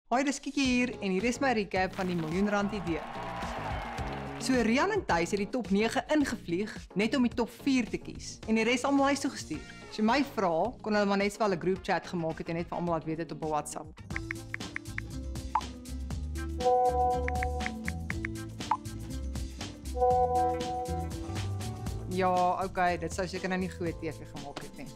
Hoi, dis Kiki hier en hier is my recap van die miljoen rand idee. So Rian en Thys het die top 9 ingevlieg net om die top 4 te kies en die res almal huis toe gestuur. As jy my vra, kon hulle maar net wel 'n groep chat gemaak het en net vir almal laat weet het op 'n WhatsApp. Ja, okay, dit sou seker nou nie goeie TV gemaak het nie.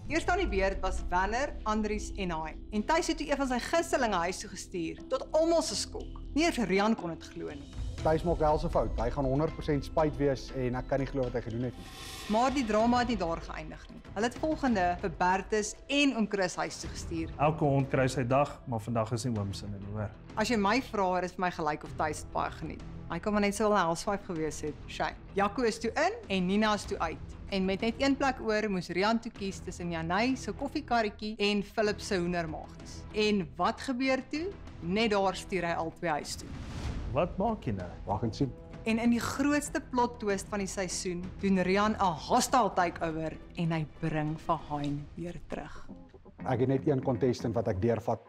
Eerst aan die beurt was Werner, Andries en Hein. En Thys het toe een van sy gunstelinge huis toe gestuur, tot almal se skok. Nie eers Rian kon dit glo nie. Thys maak wel sy fout. Hy gaan 100% spyt wees en ek kan nie glo wat hy gedoen het nie. Maar die drama het nie daar geëindig nie. Hulle het volgende vir Bertus en oom Chris huis toe gestuur. Elke hond kry sy dag, maar vandag is nie oom se nie, hoor. As jy my vra, is vir my gelyk of Thys het baie geniet. Hy kon maar net so wel 'n housewife gewees het. Shame. Jaco is toe in en Nina is toe uit. En met net een plek oor moes Rian toe kies tussen Janey se koffiekarretjie en Philip se hoendermaagies. En wat gebeur toe? Net daar stuur hy albei huis toe. Wat maak jy nou? Wag en sien. En in die grootste plot twist van die seisoen, doen Rian 'n hostile takeover en hy bring vir Hein weer terug. Ek het net een contestant wat ek deurvat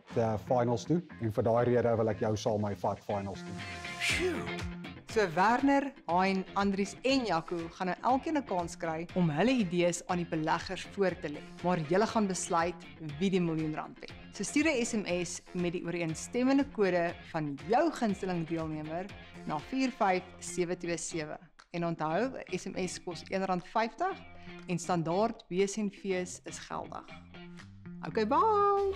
finals toe en vir daai rede wil ek jou saam my vat finals toe. So Werner, Hein, Andries en Jaco gaan nou elkeen 'n kans kry om hulle idees aan die beleggers voor te lê. Maar julle gaan besluit wie die miljoen rand wen. So stuur 'n SMS met die ooreenstemmende kode van jou gunsteling deelnemer na 45727. En onthou, 'n SMS kos R1.50 en standaard WSNV's is geldig. Okay, bye!